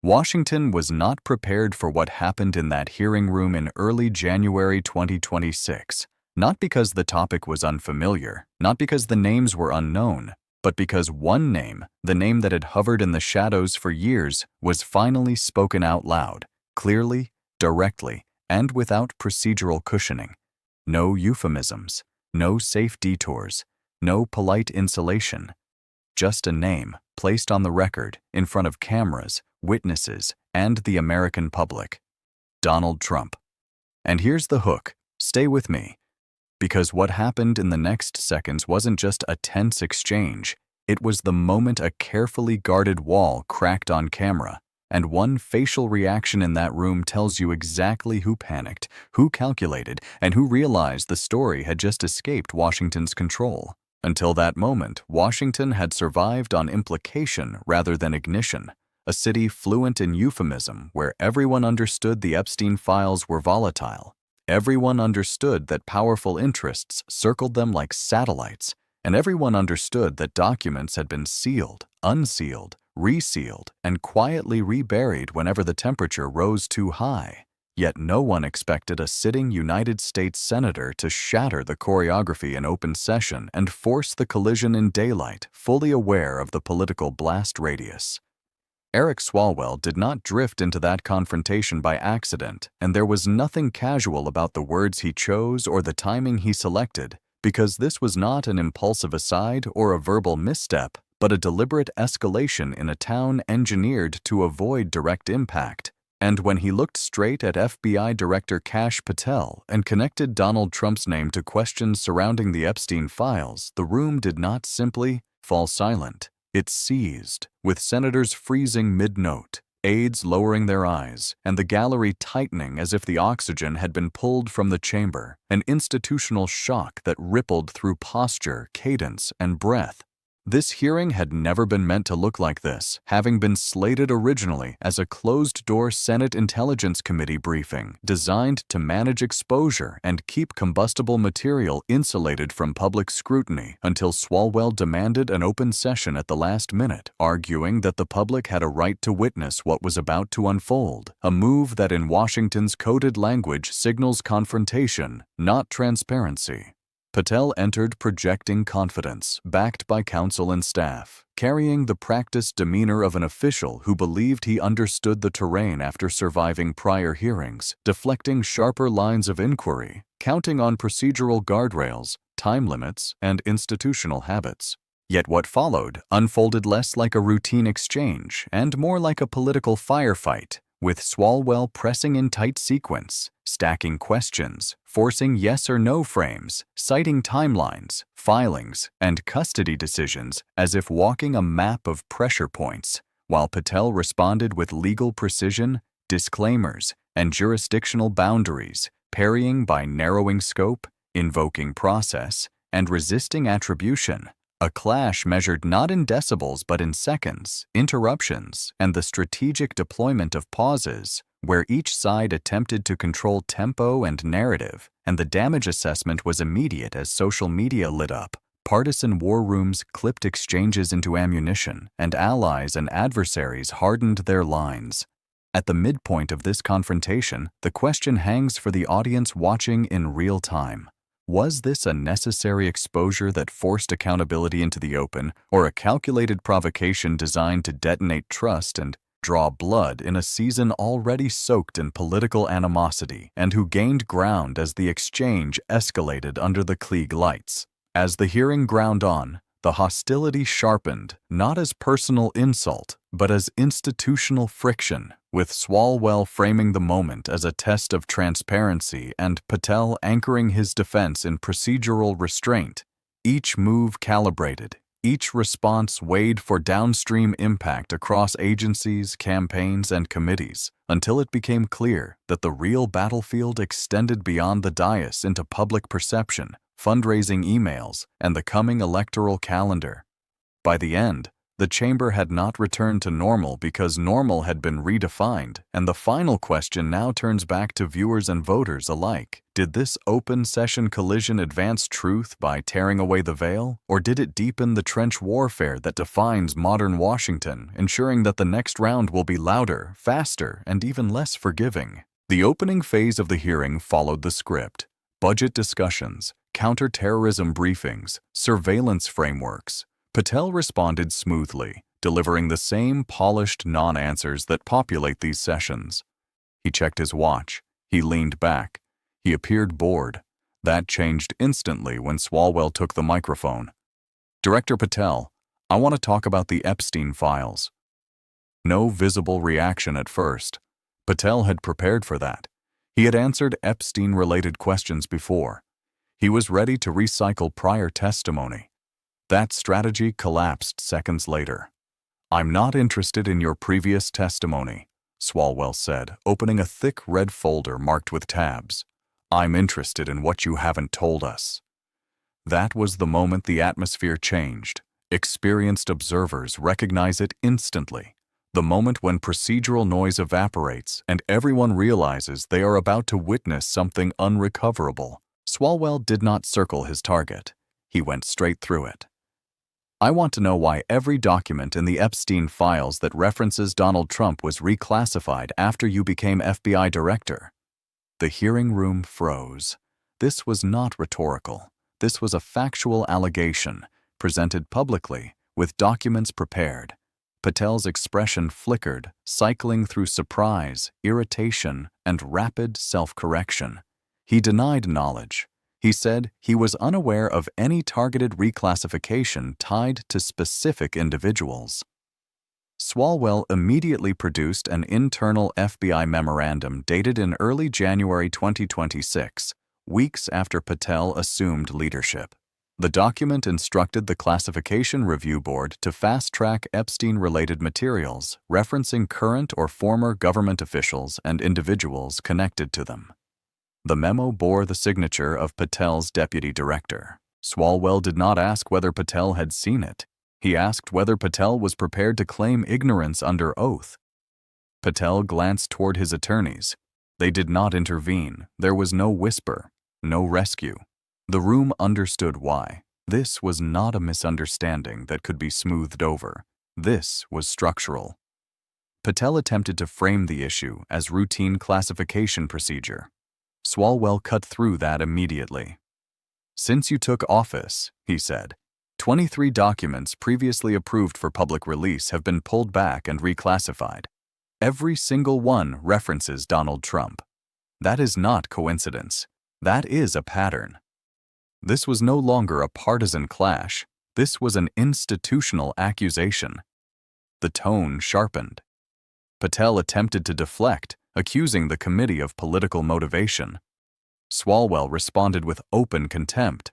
Washington was not prepared for what happened in that hearing room in early January 2026, not because the topic was unfamiliar, not because the names were unknown, but because one name, the name that had hovered in the shadows for years, was finally spoken out loud, clearly, directly, and without procedural cushioning. No euphemisms, no safe detours, no polite insulation. Just a name placed on the record in front of cameras, witnesses, and the American public. Donald Trump. And here's the hook. Stay with me. Because what happened in the next seconds wasn't just a tense exchange. It was the moment a carefully guarded wall cracked on camera, and one facial reaction in that room tells you exactly who panicked, who calculated, and who realized the story had just escaped Washington's control. Until that moment, Washington had survived on implication rather than ignition, a city fluent in euphemism where everyone understood the Epstein files were volatile. Everyone understood that powerful interests circled them like satellites, and everyone understood that documents had been sealed, unsealed, resealed, and quietly reburied whenever the temperature rose too high. Yet no one expected a sitting United States senator to shatter the choreography in open session and force the collision in daylight, fully aware of the political blast radius. Eric Swalwell did not drift into that confrontation by accident, and there was nothing casual about the words he chose or the timing he selected, because this was not an impulsive aside or a verbal misstep, but a deliberate escalation in a town engineered to avoid direct impact. And when he looked straight at FBI Director Kash Patel and connected Donald Trump's name to questions surrounding the Epstein files, the room did not simply fall silent. It seized, with senators freezing mid-note, aides lowering their eyes, and the gallery tightening as if the oxygen had been pulled from the chamber, an institutional shock that rippled through posture, cadence, and breath. This hearing had never been meant to look like this, having been slated originally as a closed-door Senate Intelligence Committee briefing designed to manage exposure and keep combustible material insulated from public scrutiny until Swalwell demanded an open session at the last minute, arguing that the public had a right to witness what was about to unfold, a move that in Washington's coded language signals confrontation, not transparency. Patel entered projecting confidence, backed by counsel and staff, carrying the practiced demeanor of an official who believed he understood the terrain after surviving prior hearings, deflecting sharper lines of inquiry, counting on procedural guardrails, time limits, and institutional habits. Yet what followed unfolded less like a routine exchange and more like a political firefight, with Swalwell pressing in tight sequence, stacking questions, forcing yes or no frames, citing timelines, filings, and custody decisions as if walking a map of pressure points, while Patel responded with legal precision, disclaimers, and jurisdictional boundaries, parrying by narrowing scope, invoking process, and resisting attribution. A clash measured not in decibels but in seconds, interruptions, and the strategic deployment of pauses, where each side attempted to control tempo and narrative, and the damage assessment was immediate as social media lit up. Partisan war rooms clipped exchanges into ammunition, and allies and adversaries hardened their lines. At the midpoint of this confrontation, the question hangs for the audience watching in real time. Was this a necessary exposure that forced accountability into the open, or a calculated provocation designed to detonate trust and draw blood in a season already soaked in political animosity and who gained ground as the exchange escalated under the Klieg lights? As the hearing ground on, the hostility sharpened, not as personal insult, but as institutional friction, with Swalwell framing the moment as a test of transparency and Patel anchoring his defense in procedural restraint. Each move calibrated, each response weighed for downstream impact across agencies, campaigns, and committees, until it became clear that the real battlefield extended beyond the dais into public perception, fundraising emails, and the coming electoral calendar. By the end, The chamber had not returned to normal because normal had been redefined, and the final question now turns back to viewers and voters alike. Did this open session collision advance truth by tearing away the veil, or did it deepen the trench warfare that defines modern Washington, ensuring that the next round will be louder, faster, and even less forgiving? The opening phase of the hearing followed the script: budget discussions, counter-terrorism briefings, surveillance frameworks. Patel responded smoothly, delivering the same polished non-answers that populate these sessions. He checked his watch. He leaned back. He appeared bored. That changed instantly when Swalwell took the microphone. "Director Patel, I want to talk about the Epstein files." No visible reaction at first. Patel had prepared for that. He had answered Epstein-related questions before. He was ready to recycle prior testimony. That strategy collapsed seconds later. "I'm not interested in your previous testimony," Swalwell said, opening a thick red folder marked with tabs. "I'm interested in what you haven't told us." That was the moment the atmosphere changed. Experienced observers recognize it instantly. The moment when procedural noise evaporates and everyone realizes they are about to witness something unrecoverable. Swalwell did not circle his target. He went straight through it. "I want to know why every document in the Epstein files that references Donald Trump was reclassified after you became FBI director." The hearing room froze. This was not rhetorical. This was a factual allegation, presented publicly, with documents prepared. Patel's expression flickered, cycling through surprise, irritation, and rapid self-correction. He denied knowledge. He said he was unaware of any targeted reclassification tied to specific individuals. Swalwell immediately produced an internal FBI memorandum dated in early January 2026, weeks after Patel assumed leadership. The document instructed the Classification Review Board to fast-track Epstein-related materials, referencing current or former government officials and individuals connected to them. The memo bore the signature of Patel's deputy director. Swalwell did not ask whether Patel had seen it. He asked whether Patel was prepared to claim ignorance under oath. Patel glanced toward his attorneys. They did not intervene. There was no whisper, no rescue. The room understood why. This was not a misunderstanding that could be smoothed over. This was structural. Patel attempted to frame the issue as routine classification procedure. Swalwell cut through that immediately. "Since you took office," he said, 23 documents previously approved for public release have been pulled back and reclassified. Every single one references Donald Trump. That is not coincidence. That is a pattern. This was no longer a partisan clash. This was an institutional accusation. The tone sharpened. Patel attempted to deflect, accusing the committee of political motivation. Swalwell responded with open contempt.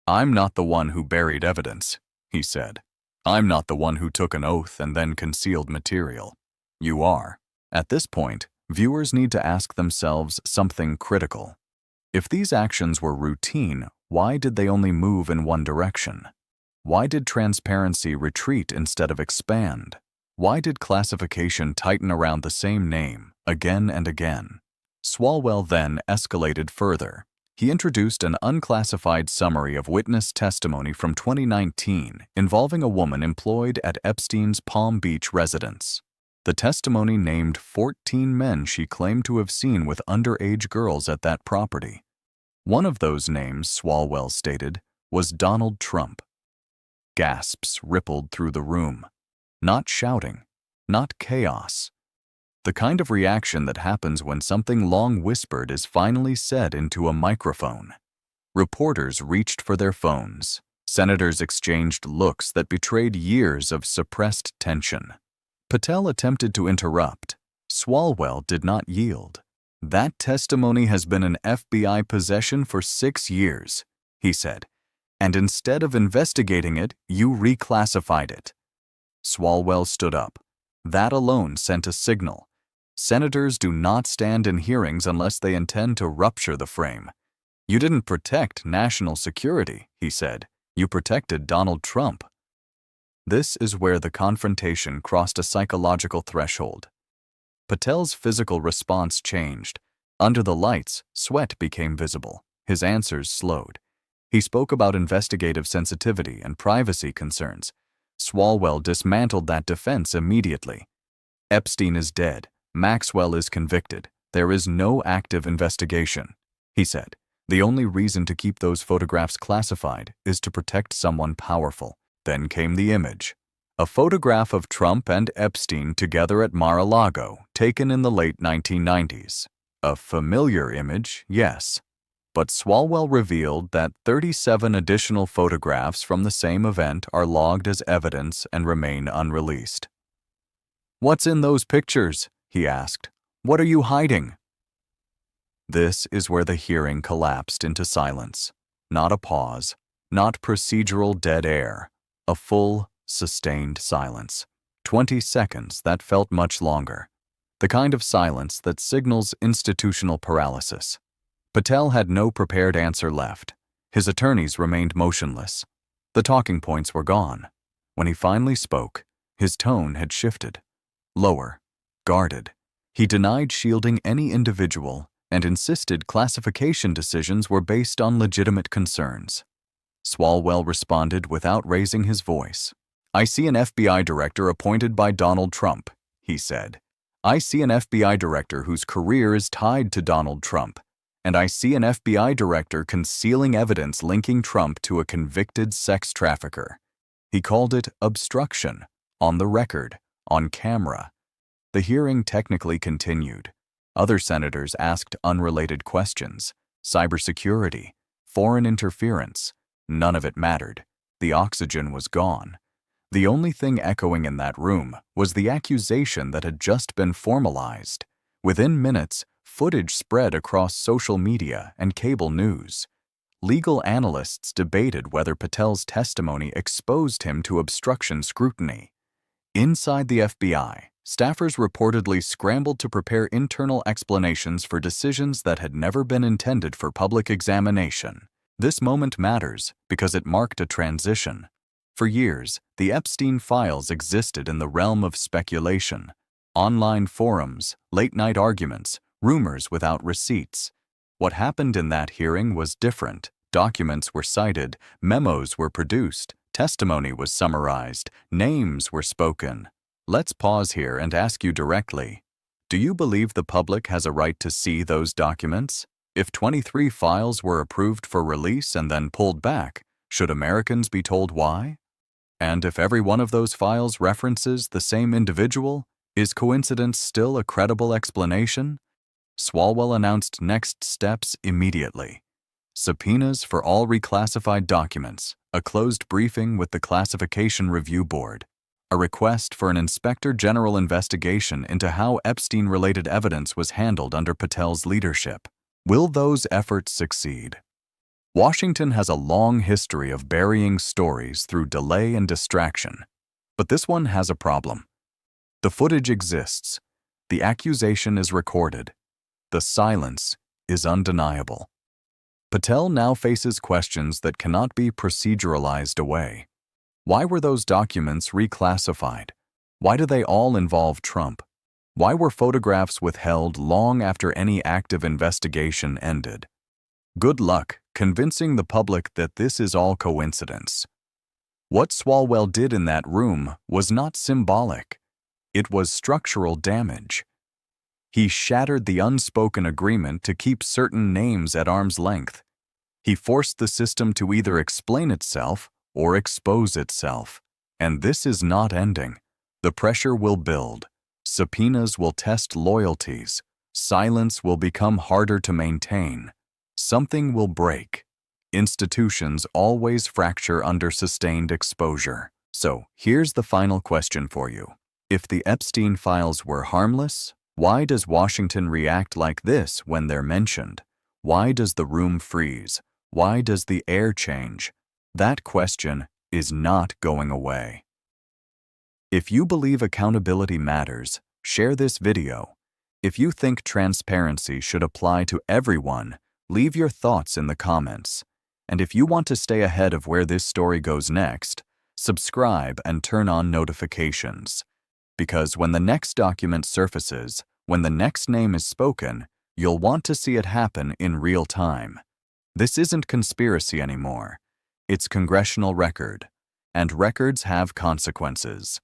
"I'm not the one who buried evidence," he said. "I'm not the one who took an oath and then concealed material. You are." At this point, viewers need to ask themselves something critical. If these actions were routine, why did they only move in one direction? Why did transparency retreat instead of expand? Why did classification tighten around the same name, again and again? Swalwell then escalated further. He introduced an unclassified summary of witness testimony from 2019 involving a woman employed at Epstein's Palm Beach residence. The testimony named 14 men she claimed to have seen with underage girls at that property. One of those names, Swalwell stated, was Donald Trump. Gasps rippled through the room. Not shouting, not chaos. The kind of reaction that happens when something long whispered is finally said into a microphone. Reporters reached for their phones. Senators exchanged looks that betrayed years of suppressed tension. Patel attempted to interrupt. Swalwell did not yield. "That testimony has been in FBI possession for 6 years, he said, "and instead of investigating it, you reclassified it." Swalwell stood up. That alone sent a signal. Senators do not stand in hearings unless they intend to rupture the frame. "You didn't protect national security," he said. "You protected Donald Trump." This is where the confrontation crossed a psychological threshold. Patel's physical response changed. Under the lights, sweat became visible. His answers slowed. He spoke about investigative sensitivity and privacy concerns. Swalwell dismantled that defense immediately. Epstein is dead. Maxwell is convicted. There is no active investigation, he said. The only reason to keep those photographs classified is to protect someone powerful. Then came the image. A photograph of Trump and Epstein together at Mar-a-Lago, taken in the late 1990s. A familiar image, yes. But Swalwell revealed that 37 additional photographs from the same event are logged as evidence and remain unreleased. "What's in those pictures?" he asked. "What are you hiding?" This is where the hearing collapsed into silence. Not a pause, not procedural dead air, a full, sustained silence. 20 seconds that felt much longer. The kind of silence that signals institutional paralysis. Patel had no prepared answer left. His attorneys remained motionless. The talking points were gone. When he finally spoke, his tone had shifted. Lower, guarded. He denied shielding any individual and insisted classification decisions were based on legitimate concerns. Swalwell responded without raising his voice. "I see an FBI director appointed by Donald Trump," he said. "I see an FBI director whose career is tied to Donald Trump. And I see an FBI director concealing evidence linking Trump to a convicted sex trafficker." He called it obstruction, on the record, on camera. The hearing technically continued. Other senators asked unrelated questions, cybersecurity, foreign interference. None of it mattered. The oxygen was gone. The only thing echoing in that room was the accusation that had just been formalized. Within minutes, footage spread across social media and cable news. Legal analysts debated whether Patel's testimony exposed him to obstruction scrutiny. Inside the FBI, staffers reportedly scrambled to prepare internal explanations for decisions that had never been intended for public examination. This moment matters because it marked a transition. For years, the Epstein files existed in the realm of speculation. Online forums, late-night arguments, rumors without receipts. What happened in that hearing was different. Documents were cited, memos were produced, testimony was summarized, names were spoken. Let's pause here and ask you directly. Do you believe the public has a right to see those documents? If 23 files were approved for release and then pulled back, should Americans be told why? And if every one of those files references the same individual, is coincidence still a credible explanation? Swalwell announced next steps immediately. Subpoenas for all reclassified documents, a closed briefing with the Classification Review Board, a request for an Inspector General investigation into how Epstein-related evidence was handled under Patel's leadership. Will those efforts succeed? Washington has a long history of burying stories through delay and distraction, but this one has a problem. The footage exists. The accusation is recorded. The silence is undeniable. Patel now faces questions that cannot be proceduralized away. Why were those documents reclassified? Why do they all involve Trump? Why were photographs withheld long after any active investigation ended? Good luck convincing the public that this is all coincidence. What Swalwell did in that room was not symbolic. It was structural damage. He shattered the unspoken agreement to keep certain names at arm's length. He forced the system to either explain itself or expose itself. And this is not ending. The pressure will build. Subpoenas will test loyalties. Silence will become harder to maintain. Something will break. Institutions always fracture under sustained exposure. So here's the final question for you. If the Epstein files were harmless, why does Washington react like this when they're mentioned? Why does the room freeze? Why does the air change? That question is not going away. If you believe accountability matters, share this video. If you think transparency should apply to everyone, leave your thoughts in the comments. And if you want to stay ahead of where this story goes next, Subscribe and turn on notifications. Because when the next document surfaces, when the next name is spoken, you'll want to see it happen in real time. This isn't conspiracy anymore. It's congressional record. And records have consequences.